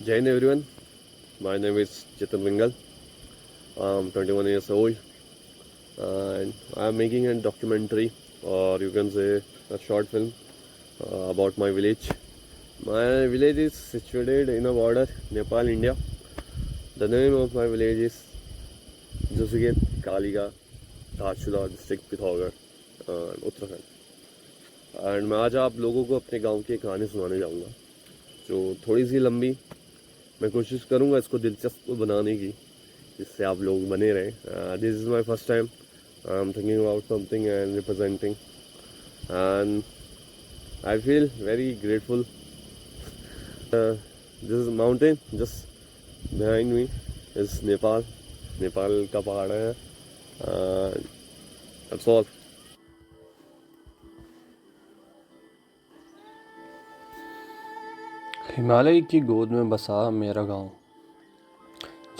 Jai Hind everyone, my name is Chetan Vingal. I'm 21 years old and I'm making a documentary or you can say a short film about my village. My village is situated in a border Nepal India. The name of my village is Jusiget Kaliga, Dharchula district Pithoragarh Uttarakhand. And मैं आज आप लोगों को अपने गांव की कहानी सुनाने जाऊंगा जो थोड़ी सी लंबी। मैं कोशिश करूंगा इसको दिलचस्प बनाने की जिससे आप लोग बने रहें। This is my first time I am thinking about something and representing and I feel very grateful. This is mountain just behind me is Nepal. Nepal का पहाड़ है। That's all. हिमालय की गोद में बसा मेरा गांव,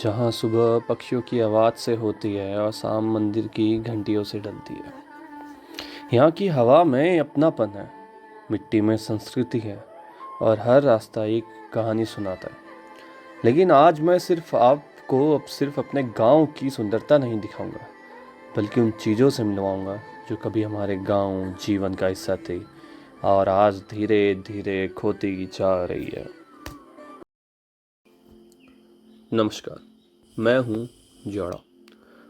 जहां सुबह पक्षियों की आवाज़ से होती है और शाम मंदिर की घंटियों से डलती है। यहाँ की हवा में अपनापन है, मिट्टी में संस्कृति है और हर रास्ता एक कहानी सुनाता है। लेकिन आज मैं आपको सिर्फ अपने गांव की सुंदरता नहीं दिखाऊंगा, बल्कि उन चीज़ों से मिलवाऊंगा जो कभी हमारे गांव जीवन का हिस्सा थे और आज धीरे धीरे खोती जा रही है। नमस्कार, मैं हूँ जोड़ा,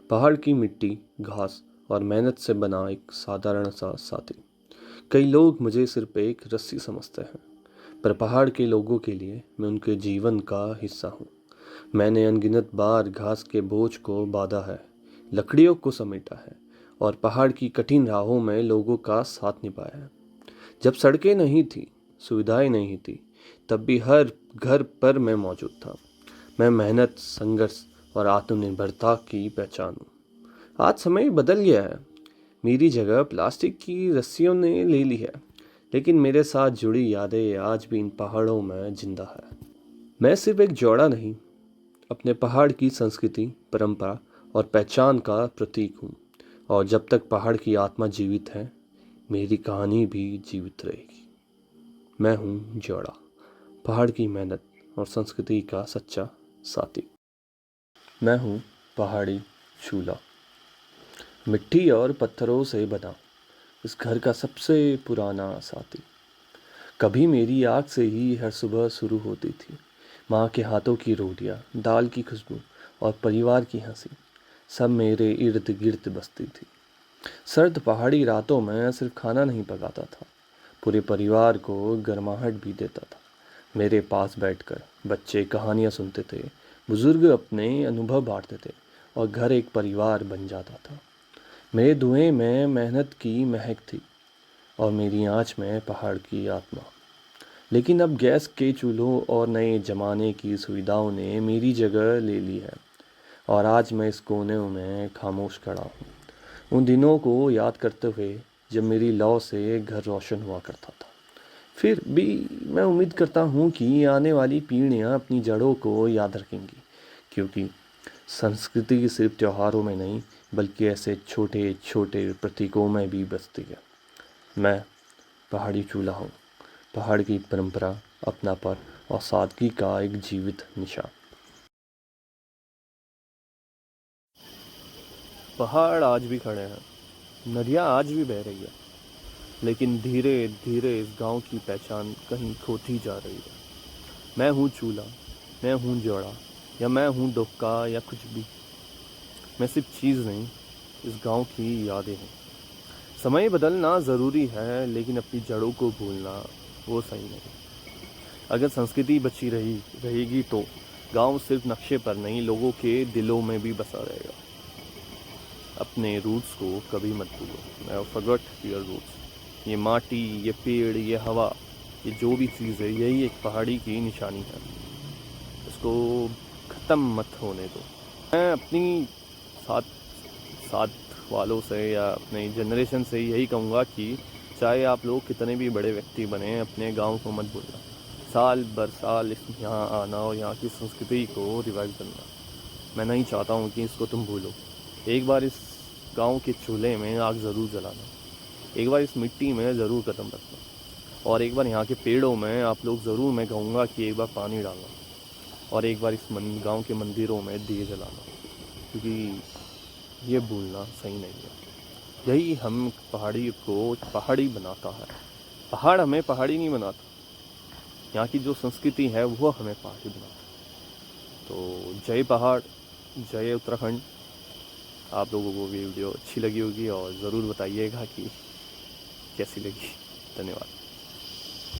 पहाड़ की मिट्टी, घास और मेहनत से बना एक साधारण सा साथी। कई लोग मुझे सिर्फ एक रस्सी समझते हैं, पर पहाड़ के लोगों के लिए मैं उनके जीवन का हिस्सा हूँ। मैंने अनगिनत बार घास के बोझ को बांधा है, लकड़ियों को समेटा है और पहाड़ की कठिन राहों में लोगों का साथ निभाया है। जब सड़कें नहीं थी, सुविधाएं नहीं थी, तब भी हर घर पर मैं मौजूद था। मैं मेहनत, संघर्ष और आत्मनिर्भरता की पहचान हूँ। आज समय बदल गया है, मेरी जगह प्लास्टिक की रस्सियों ने ले ली है, लेकिन मेरे साथ जुड़ी यादें आज भी इन पहाड़ों में जिंदा है। मैं सिर्फ एक जोड़ा नहीं, अपने पहाड़ की संस्कृति, परंपरा और पहचान का प्रतीक हूँ। और जब तक पहाड़ की आत्मा जीवित है, मेरी कहानी भी जीवित रहेगी। मैं हूँ जोड़ा, पहाड़ की मेहनत और संस्कृति का सच्चा साथी। मैं हूँ पहाड़ी चूल्हा, मिट्टी और पत्थरों से बना इस घर का सबसे पुराना साथी। कभी मेरी आग से ही हर सुबह शुरू होती थी। माँ के हाथों की रोटियाँ, दाल की खुशबू और परिवार की हंसी सब मेरे इर्द गिर्द बसती थी। सर्द पहाड़ी रातों में सिर्फ खाना नहीं पकाता था, पूरे परिवार को गर्माहट भी देता था। मेरे पास बैठकर बच्चे कहानियाँ सुनते थे, बुजुर्ग अपने अनुभव बांटते थे और घर एक परिवार बन जाता था। मेरे धुएं में मेहनत की महक थी और मेरी आँच में पहाड़ की आत्मा। लेकिन अब गैस के चूल्हों और नए ज़माने की सुविधाओं ने मेरी जगह ले ली है और आज मैं इस कोने में खामोश खड़ा हूँ, उन दिनों को याद करते हुए जब मेरी लौ से घर रोशन हुआ करता था। फिर भी मैं उम्मीद करता हूँ कि आने वाली पीढ़ियाँ अपनी जड़ों को याद रखेंगी, क्योंकि संस्कृति सिर्फ त्योहारों में नहीं, बल्कि ऐसे छोटे छोटे प्रतीकों में भी बसती है। मैं पहाड़ी चूल्हा हूँ, पहाड़ की परंपरा, अपनापन और सादगी का एक जीवित निशान। पहाड़ आज भी खड़े हैं, नदियाँ आज भी बह रही है, लेकिन धीरे धीरे इस गांव की पहचान कहीं खोती जा रही है। मैं हूँ चूल्हा, मैं हूँ जोड़ा, या मैं हूँ डोका या कुछ भी। मैं सिर्फ चीज़ नहीं, इस गांव की यादें हैं। समय बदलना ज़रूरी है, लेकिन अपनी जड़ों को भूलना वो सही नहीं। अगर संस्कृति बची रहेगी तो गांव सिर्फ नक्शे पर नहीं, लोगों के दिलों में भी बसा रहेगा। अपने रूट्स को कभी मत भूलो। Never forget your roots. ये माटी, ये पेड़, ये हवा, ये जो भी चीज़ है, यही एक पहाड़ी की निशानी है। इसको ख़त्म मत होने दो। मैं अपनी साथ साथ वालों से या अपने जनरेशन से यही कहूँगा कि चाहे आप लोग कितने भी बड़े व्यक्ति बने, अपने गांव को मत भूलना। साल बर साल यहाँ आना और यहाँ की संस्कृति को रिवाइव करना। मैं नहीं चाहता हूँ कि इसको तुम भूलो। एक बार इस गांव के चूल्हे में आग ज़रूर जलाना, एक बार इस मिट्टी में ज़रूर कदम रखना, और एक बार यहाँ के पेड़ों में आप लोग ज़रूर, मैं कहूँगा कि एक बार पानी डालना। और एक बार इस गांव के मंदिरों में दिए जलाना, क्योंकि ये भूलना सही नहीं है। यही हम पहाड़ी को पहाड़ी बनाता है। पहाड़ हमें पहाड़ी नहीं बनाता, यहाँ की जो संस्कृति है वो हमें पहाड़ी बनाता है। तो जय पहाड़, जय उत्तराखंड। आप लोगों को भी वीडियो अच्छी लगी होगी और ज़रूर बताइएगा कि कैसी लगी। धन्यवाद।